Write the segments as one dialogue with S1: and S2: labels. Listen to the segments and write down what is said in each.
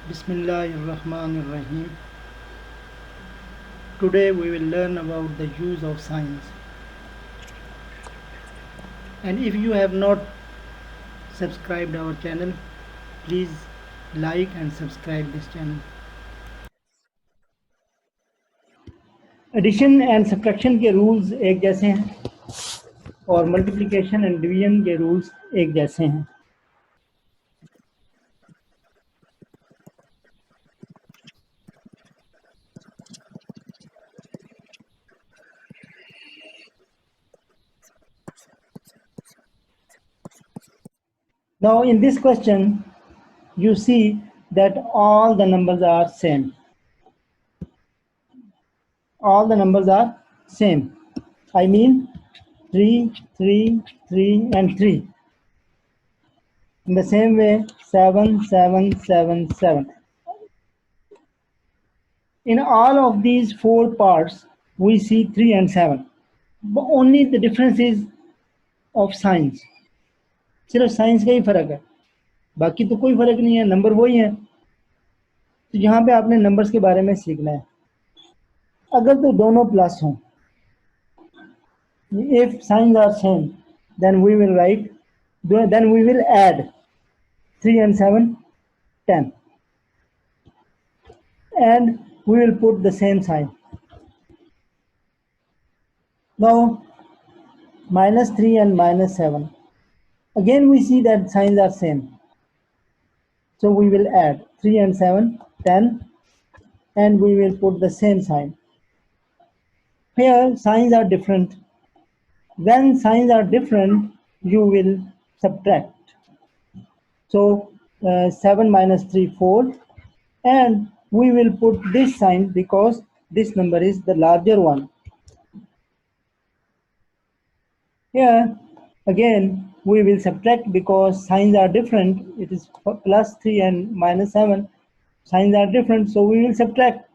S1: Bismillahirrahmanirrahim. Today we will learn about the use of science. And if you have not subscribed our channel, please like and subscribe this channel. Addition and subtraction के rules एक जैसे हैं और multiplication and division के rules एक जैसे हैं. Now in this question you see that all the numbers are same. All the numbers are same. I mean 3, 3, 3 and 3. In the same way 7, 7, 7, 7. In all of these four parts we see 3 and 7. But only the difference is of signs. सिर्फ science का ही फर्क है, बाकी तो कोई फर्क नहीं है, नंबर वही है. तो यहाँ पे आपने नंबर्स के बारे में सीखना है. अगर तो दोनों प्लस हों, if signs are same, then we will write, then we will add 3 and 7, 10, and we will put the same sign. Now minus 3 and minus 7, again we see that signs are same, so we will add 3 and 7, 10, and we will put the same sign. Here signs are different. When signs are different, you will subtract. So 7 minus 3, 4, and we will put this sign because this number is the larger one. Here again we will subtract because signs are different. It is plus 3 and minus 7. Signs are different, so we will subtract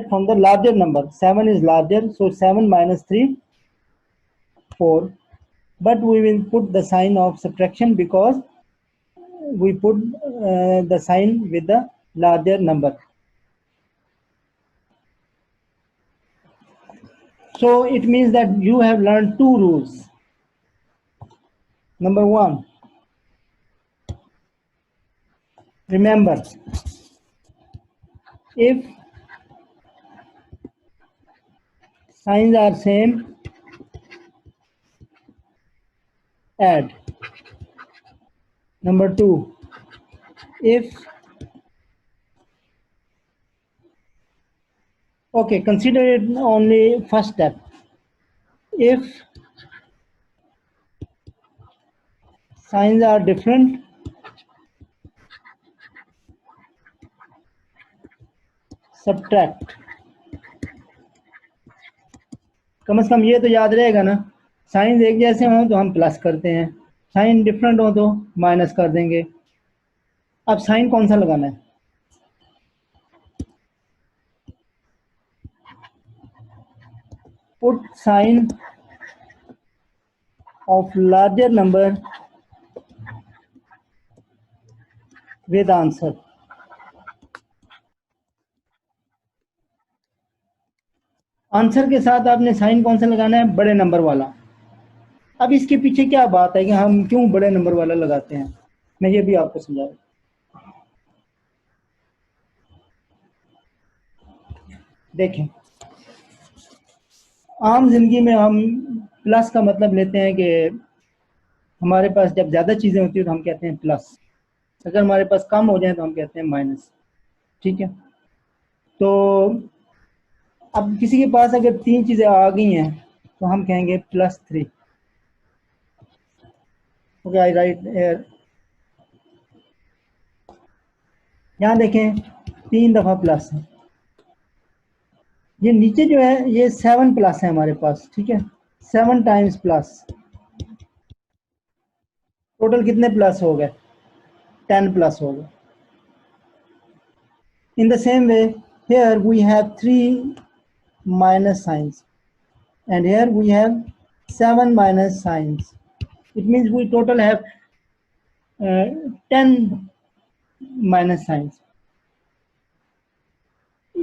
S1: from the larger number. 7 is larger, so 7 minus 3, 4. But we will put the sign of subtraction because we put the sign with the larger number. So it means that you have learned two rules. Number one, remember, if signs are same, add. Number two, consider it only first step. If signs are different, subtract. कम से कम ये तो याद रहेगा ना, sign एक जैसे हों तो हम प्लस करते हैं, साइन डिफरेंट हो तो माइनस कर देंगे. अब साइन कौन सा लगाना है? Put sign of larger number with answer. Answer के साथ आपने साइन कौन सा लगाना है? बड़े नंबर वाला. अब इसके पीछे क्या बात है कि हम क्यों बड़े नंबर वाला लगाते हैं, मैं ये भी आपको समझाऊं. देखें, आम जिंदगी में हम प्लस का मतलब लेते हैं कि हमारे पास जब ज़्यादा चीज़ें होती हैं तो हम कहते हैं प्लस, अगर हमारे पास कम हो जाए तो हम कहते हैं माइनस. ठीक है, तो अब किसी के पास अगर 3 चीज़ें आ गई हैं तो हम कहेंगे +3. Okay, I right here. यहाँ देखें 3 दफ़ा प्लस है. ये नीचे जो है ये 7 प्लस है हमारे पास. ठीक है, 7 टाइम्स प्लस, टोटल कितने प्लस हो गए? 10 प्लस हो गए. In the same way, here we have 3 minus signs, and here we have 7 minus signs. It means we total have 10 minus signs.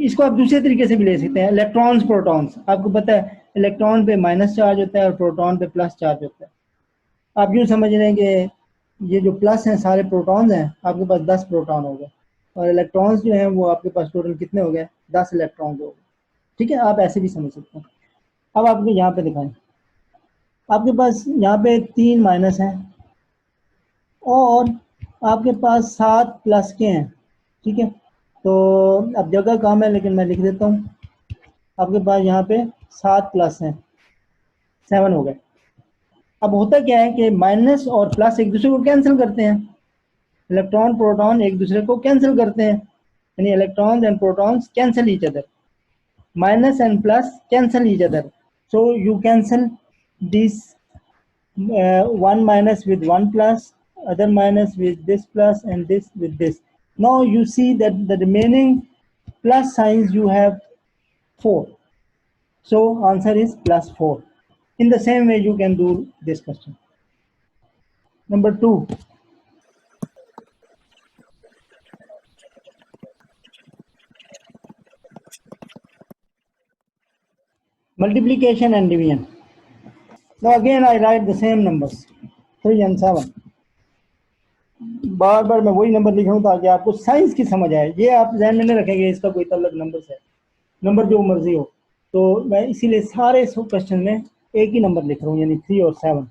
S1: इसको आप दूसरे तरीके से भी ले सकते हैं, इलेक्ट्रॉन्स प्रोटॉन्स। आपको पता है इलेक्ट्रॉन पे माइनस चार्ज होता है और प्रोटॉन पे प्लस चार्ज होता है। आप यूँ समझ रहे हैं कि ये जो प्लस हैं सारे प्रोटॉन्स हैं, आपके पास 10 प्रोटॉन हो गए, और इलेक्ट्रॉन्स जो हैं वो आपके पास टोटल कितने हो गए, 10 इलेक्ट्रॉन्स हो गए। ठीक है, आप ऐसे भी समझ सकते हैं। अब आपको यहाँ पे दिखाएं, आपके पास यहाँ पे 3 माइनस हैं और आपके पास 7 प्लस के हैं। ठीक है, तो अब जगह कम है लेकिन मैं लिख देता हूँ। आपके पास यहाँ पे 7 प्लस हैं, 7 हो गए। अब होता क्या है कि माइनस और प्लस एक दूसरे को कैंसिल करते हैं, इलेक्ट्रॉन प्रोटॉन एक दूसरे को कैंसिल करते हैं, यानी electrons and protons cancel each other, minus and plus cancel each other. So you cancel this one minus with one plus, other minus with this plus, and this with this. Now you see that the remaining plus signs you have 4. So answer is plus 4. In the same way you can do this question. Number 2. Multiplication and division. Now again I write the same numbers, 3 and 7. बार बार मैं वही number लिख रहा हूँ ताकि आपको science की समझ आए। ये आप ध्यान में नहीं रखेंगे इसका कोई तल्लक नंबर से, नंबर जो मर्जी हो, तो मैं इसीलिए सारे क्वेश्चन में एक ही नंबर लिख रहा हूँ, यानी 3 और 7.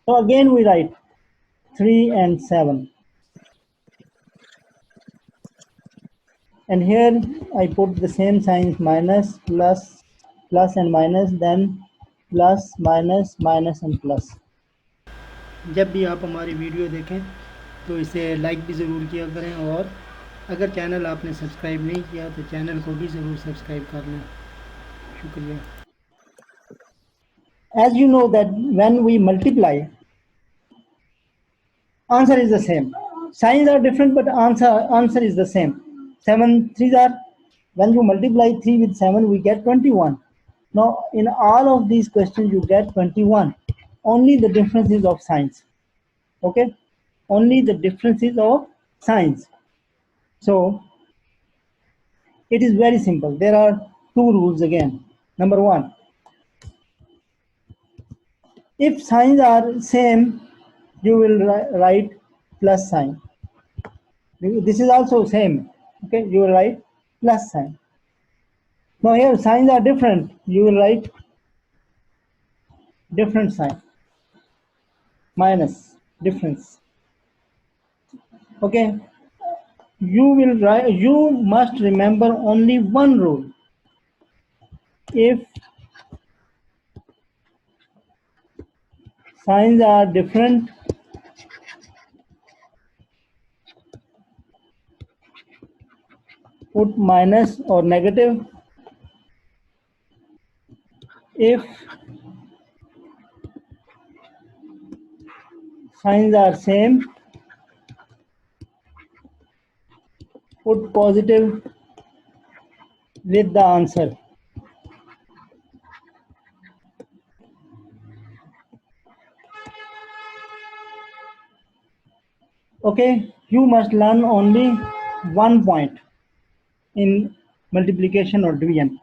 S1: तो again we write 3 and 7, and here I put the same signs, minus, plus, plus and minus, then plus, minus, minus and plus. जब भी आप हमारी वीडियो देखें तो इसे लाइक भी ज़रूर किया करें, और अगर चैनल आपने सब्सक्राइब नहीं किया तो चैनल को भी ज़रूर सब्सक्राइब कर लें। शुक्रिया। As you know that when we multiply, answer is the same. Signs are different, but answer is the same. 7 3s are, when you multiply 3 with 7, we get 21. Now in all of these questions you get 21. Only the difference is of signs. Okay, only the differences of signs. So it is very simple. There are 2 rules again. Number 1, if signs are same, you will write plus sign. This is also same. Okay, you will write plus sign. Now here signs are different, you will write different sign, minus, difference. Okay, you must remember only one rule. If signs are different, put minus or negative. If signs are same, put positive with the answer. Okay, you must learn only one point in multiplication or division.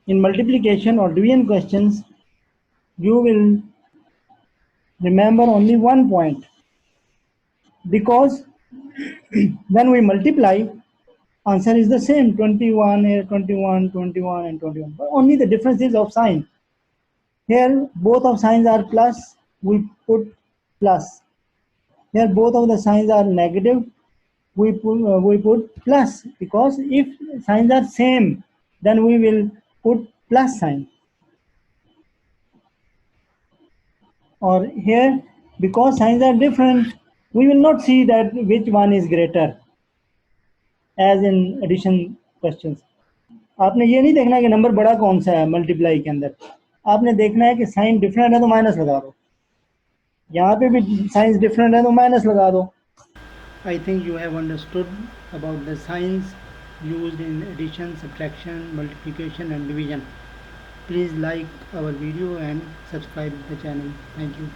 S1: In multiplication or division questions, you will remember only one point, because when we multiply, answer is the same, 21, here 21, 21 and 21, but only the difference is of sign. Here both of signs are plus, we put plus. Here both of the signs are negative, we put plus, because if signs are same, then we will put plus sign. Or here, because signs are different, we will not see that which one is greater, as in addition questions. आपने ये नहीं देखना कि number बड़ा कौन सा है multiply के अंदर, आपने देखना है कि साइन डिफरेंट है तो माइनस लगा दो, यहाँ पे भी साइंस डिफरेंट है तो माइनस लगा दो. I think you have understood about the signs used in addition, subtraction, multiplication and division. Please like our video and subscribe the channel. Thank you.